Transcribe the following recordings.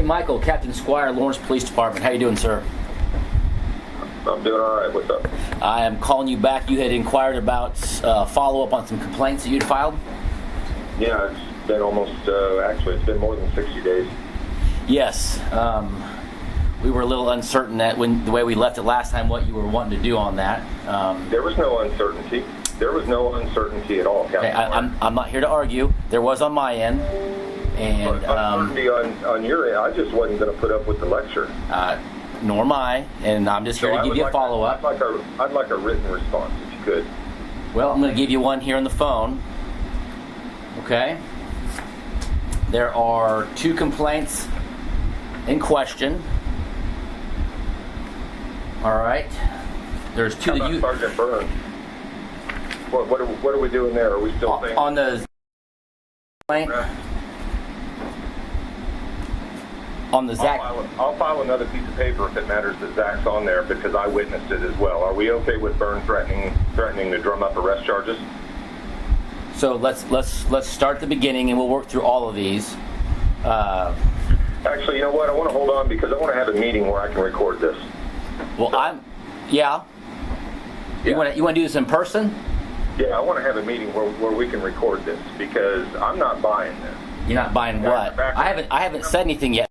Michael, Captain Squire, Lawrence Police Department. How you doing, sir? I'm doing all right. What's up? I am calling you back. You had inquired about follow-up on some complaints that you'd filed? Yeah, it's been almost, actually, it's been more than 60 days. Yes. We were a little uncertain that the way we left it last time, what you were wanting to do on that. There was no uncertainty. There was no uncertainty at all, Captain. Okay, I'm not here to argue. There was on my end. And uncertainty on your end, I just wasn't going to put up with the lecture. Nor am I, and I'm just here to give you a follow-up. I'd like a written response, if you could. Well, I'm going to give you one here on the phone. Okay? There are 2 complaints in question. All right? There's 2 that you... Sergeant Burns. What are we doing there? Are we still saying... On the complaint? On the Zach... I'll file another piece of paper if it matters that Zach's on there because I witnessed it as well. Are we okay with Byrne threatening to drum up arrest charges? So let's start at the beginning and we'll work through all of these. Actually, you know what? I want to hold on because I want to have a meeting where I can record this. Well, yeah. You want to do this in person? Yeah, I want to have a meeting where we can record this because I'm not buying this. You're not buying what? I haven't said anything yet.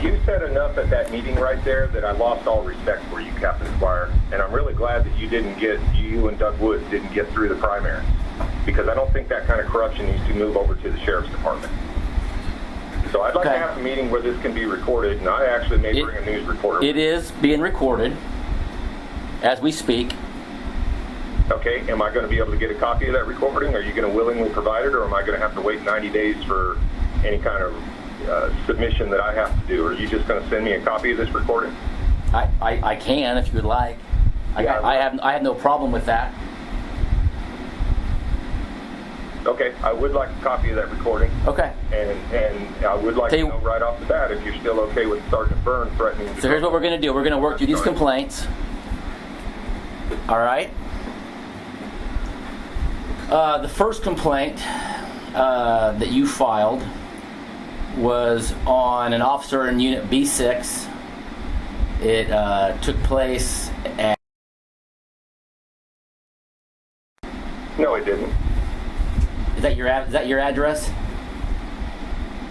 You said enough at that meeting right there that I lost all respect for you, Captain Squire, and I'm really glad that you and Doug Woods didn't get through the primary, because I don't think that kind of corruption needs to move over to the Sheriff's Department. So I'd like to have a meeting where this can be recorded, and I actually may bring a news reporter. It is being recorded as we speak. Okay, am I going to be able to get a copy of that recording? Are you going to willingly provide it, or am I going to have to wait 90 days for any kind of submission that I have to do? Or are you just going to send me a copy of this recording? I can if you would like. I have no problem with that. Okay, I would like a copy of that recording. Okay. And I would like to know right off the bat if you're still okay with Sergeant Byrne threatening to... So here's what we're going to do. We're going to work through these complaints. All right? The first complaint that you filed was on an officer in Unit B6. It took place at... No, it didn't. Is that your address?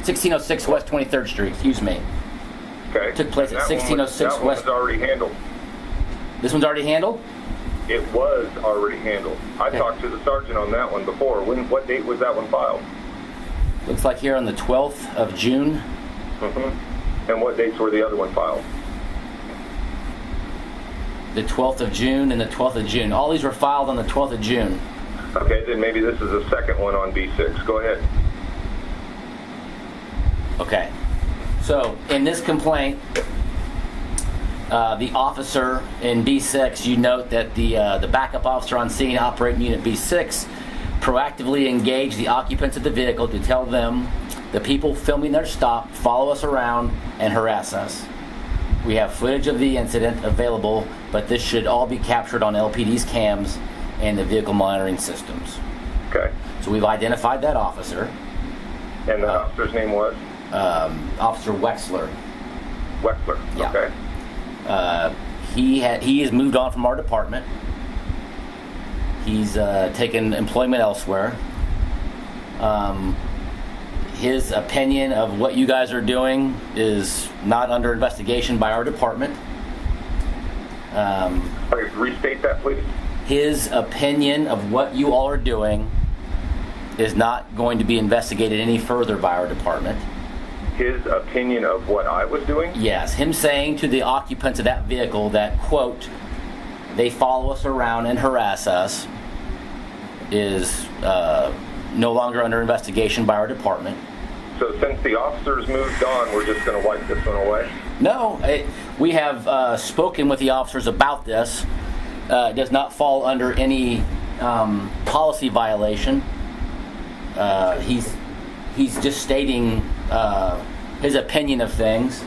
1606 West 23rd Street. Excuse me. Okay. It took place at 1606 West. That one was already handled. This one's already handled? It was already handled. I talked to the sergeant on that one before. What date was that one filed? Looks like here on the 12th of June. Mm-hmm. And what dates were the other one filed? The 12th of June and the 12th of June. All these were filed on the 12th of June. Okay, then maybe this is the second one on B6. Go ahead. Okay. So, in this complaint, the officer in B6, you note that the backup officer on scene operating Unit B6 proactively engaged the occupants of the vehicle to tell them the people filming their stop follow us around and harass us. We have footage of the incident available, but this should all be captured on LPD's cams and the vehicle monitoring systems. Okay. So we've identified that officer. And the officer's name was? Officer Wexler. Wexler, yeah. Okay. He has moved on from our department. He's taken employment elsewhere. His opinion of what you guys are doing is not under investigation by our department. Okay, restate that, please. His opinion of what you all are doing is not going to be investigated any further by our department. His opinion of what I was doing? Yes, him saying to the occupants of that vehicle that, quote, they follow us around and harass us is no longer under investigation by our department. So since the officers moved on, we're just going to wipe this one away? No, we have spoken with the officers about this. It does not fall under any policy violation. He's just stating his opinion of things,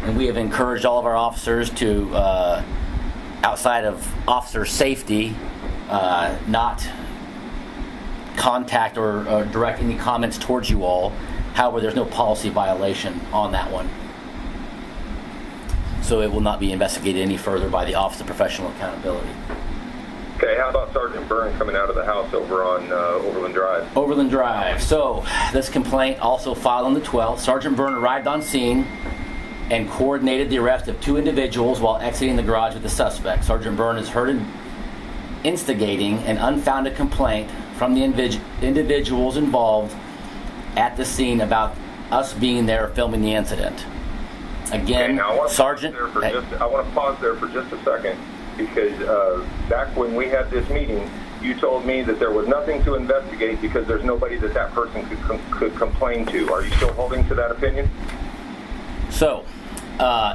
and we have encouraged all of our officers to, outside of officer safety, not contact or direct any comments towards you all. However, there's no policy violation on that one. So it will not be investigated any further by the Office of Professional Accountability. Okay, how about Sergeant Byrne coming out of the house over on Overland Drive? Overland Drive. So this complaint also filed on the 12th. Sergeant Byrne arrived on scene and coordinated the arrest of 2 individuals while exiting the garage with the suspect. Sergeant Byrne is heard instigating an unfounded complaint from the individuals involved at the scene about us being there filming the incident. Again, okay, now Sergeant... I want to pause there for just a second, because back when we had this meeting, you told me that there was nothing to investigate because there's nobody that person could complain to. Are you still holding to that opinion? So,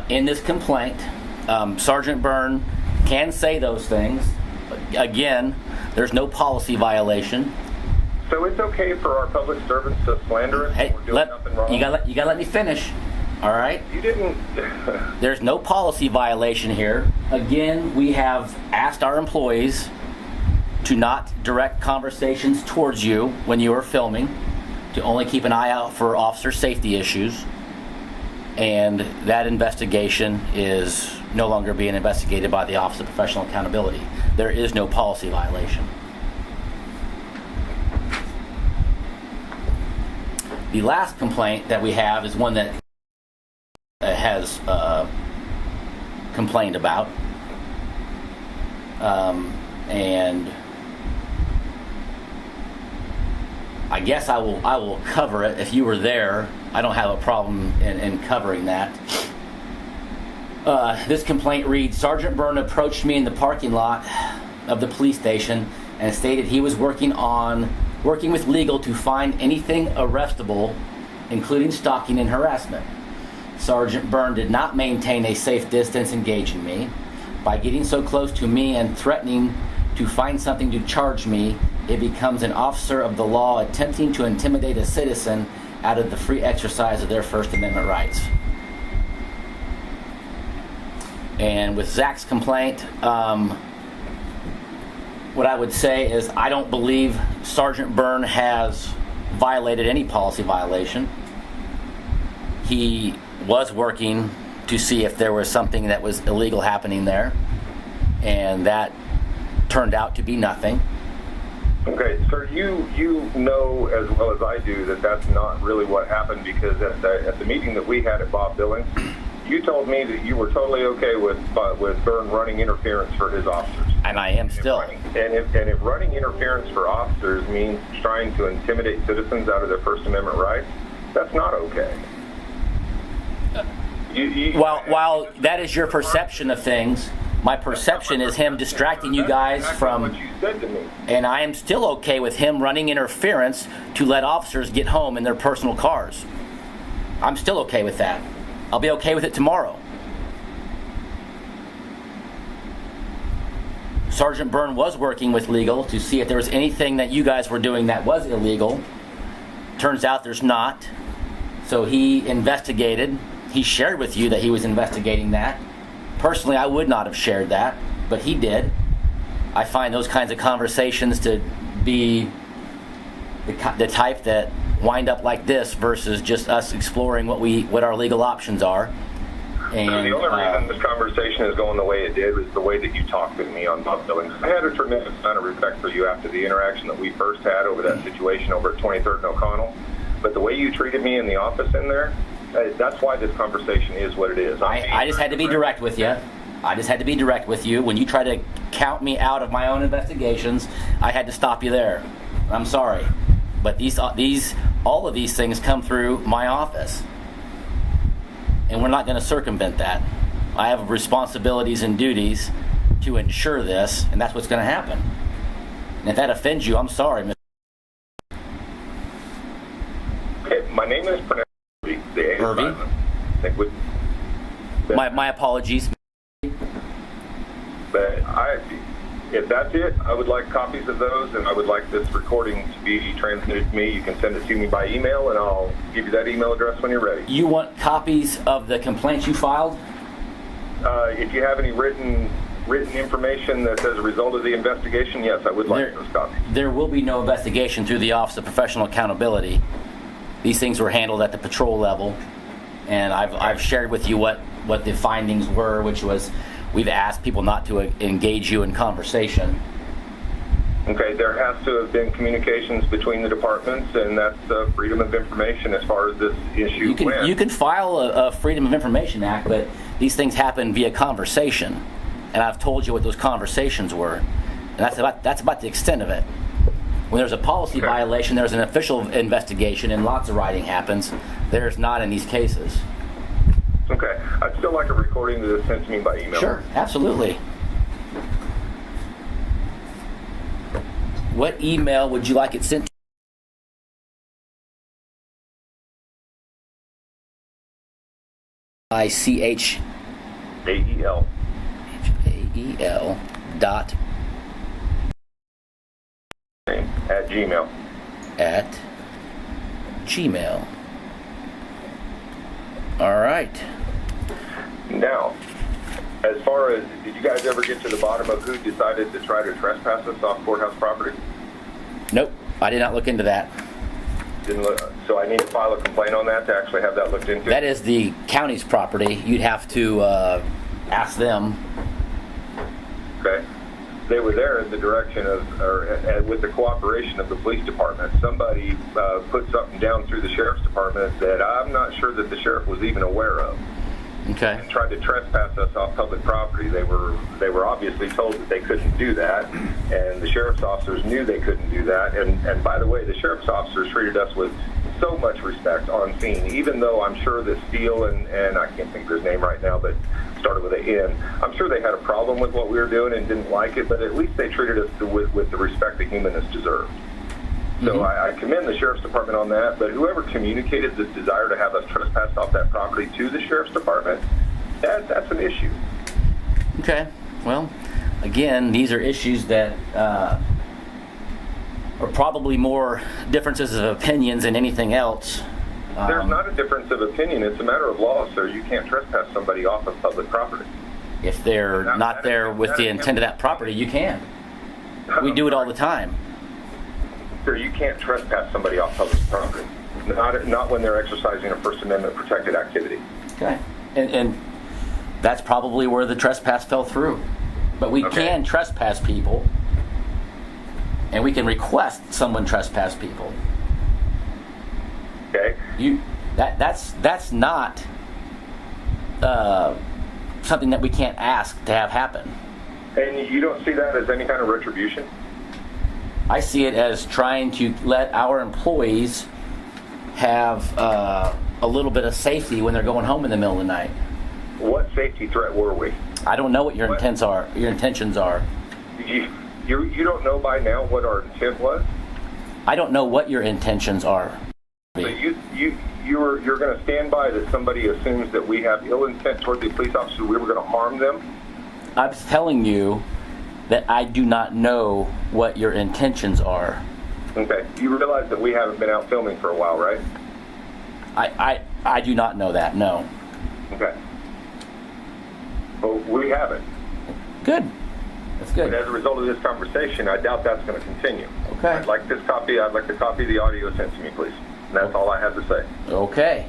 in this complaint, Sergeant Byrne can say those things. Again, there's no policy violation. So it's okay for our public servants to slander us when we're doing nothing wrong? You gotta let me finish. All right? You didn't... There's no policy violation here. Again, we have asked our employees to not direct conversations towards you when you are filming, to only keep an eye out for officer safety issues. And that investigation is no longer being investigated by the Office of Professional Accountability. There is no policy violation. The last complaint that we have is one that has complained about, and I guess I will cover it. If you were there, I don't have a problem in covering that. This complaint reads: Sergeant Byrne approached me in the parking lot of the police station and stated he was working with legal to find anything arrestable, including stalking and harassment. Sergeant Byrne did not maintain a safe distance engaging me. By getting so close to me and threatening to find something to charge me, it becomes an officer of the law attempting to intimidate a citizen out of the free exercise of their First Amendment rights. And with Zach's complaint, what I would say is I don't believe Sergeant Byrne has violated any policy violation. He was working to see if there was something that was illegal happening there, and that turned out to be nothing. Okay, sir, you know as well as I do that that's not really what happened, because at the meeting that we had at Bob Billings, you told me that you were totally okay with Byrne running interference for his officers. And I am still. If running interference for officers means trying to intimidate citizens out of their First Amendment rights, that's not okay. While that is your perception of things, my perception is him distracting you guys from... what you said to me. And I am still okay with him running interference to let officers get home in their personal cars. I'm still okay with that. I'll be okay with it tomorrow. Sergeant Byrne was working with legal to see if there was anything that you guys were doing that was illegal. Turns out there's not. So he investigated. He shared with you that he was investigating that. Personally, I would not have shared that, but he did. I find those kinds of conversations to be the type that wind up like this versus just us exploring what our legal options are. And the only reason this conversation is going the way it did was the way that you talked with me on Bob Billings. I had a tremendous amount of respect for you after the interaction that we first had over that situation over at 23rd and O'Connell. But the way you treated me in the office in there, that's why this conversation is what it is. I just had to be direct with you. I just had to be direct with you. When you try to count me out of my own investigations, I had to stop you there. I'm sorry. But all of these things come through my office. And we're not going to circumvent that. I have responsibilities and duties to ensure this, and that's what's going to happen. And if that offends you, I'm sorry, Mr. Okay, my name is Irving. My apologies. But if that's it, I would like copies of those, and I would like this recording to be transmitted to me. You can send it to me by email, and I'll give you that email address when you're ready. You want copies of the complaints you filed? If you have any written information that's as a result of the investigation, yes, I would like those copies. There will be no investigation through the Office of Professional Accountability. These things were handled at the patrol level, and I've shared with you what the findings were, which was we've asked people not to engage you in conversation. Okay, there has to have been communications between the departments, and that's freedom of information as far as this issue went. You can file a Freedom of Information Act, but these things happen via conversation, and I've told you what those conversations were, and that's about the extent of it. When there's a policy violation, there's an official investigation, and lots of writing happens. There's not in these cases. Okay, I'd still like a recording that is sent to me by email. Sure, absolutely. What email would you like it sent to? ICH AEL. AEL dot At Gmail. at Gmail. All right. Now, as far as, did you guys ever get to the bottom of who decided to try to trespass us off courthouse property? Nope, I did not look into that. Didn't look, so I need to file a complaint on that to actually have that looked into? That is the county's property. You'd have to ask them. Okay. They were there in the direction of, or with the cooperation of the police department. Somebody put something down through the sheriff's department that I'm not sure that the sheriff was even aware of. Okay. And tried to trespass us off public property. They were obviously told that they couldn't do that, and the sheriff's officers knew they couldn't do that. And by the way, the sheriff's officers treated us with so much respect on scene, even though I'm sure that Steele and I can't think of his name right now, but started with an N. I'm sure they had a problem with what we were doing and didn't like it, but at least they treated us with the respect that humanists deserve. So I commend the sheriff's department on that, but whoever communicated this desire to have us trespass off that property to the sheriff's department, that's an issue. Okay. Well, again, these are issues that are probably more differences of opinions than anything else. There's not a difference of opinion. It's a matter of law, sir. You can't trespass somebody off of public property. If they're not there with the intent of that property, you can. We do it all the time. Sir, you can't trespass somebody off public property. Not when they're exercising a First Amendment protected activity. Okay. And that's probably where the trespass fell through. But we can trespass people, and we can request someone trespass people. Okay. That's not something that we can't ask to have happen. And you don't see that as any kind of retribution? I see it as trying to let our employees have a little bit of safety when they're going home in the middle of the night. What safety threat were we? I don't know what your intentions are. You don't know by now what our intent was? I don't know what your intentions are. So you're going to stand by that somebody assumes that we have ill intent toward the police officers, we were going to harm them? I'm telling you that I do not know what your intentions are. Okay. You realize that we haven't been out filming for a while, right? I do not know that, no. Okay. Well, we haven't. Good. That's good. But as a result of this conversation, I doubt that's going to continue. Okay. I'd like a copy of the audio sent to me, please. And that's all I have to say. Okay.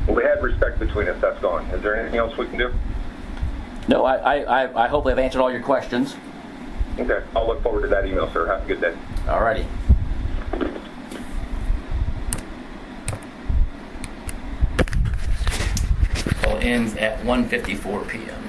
Well, we had respect between us. That's gone. Is there anything else we can do? No, I hope I've answered all your questions. Okay. I'll look forward to that email, sir. Have a good day. Alrighty. Call ends at 1:54 p.m.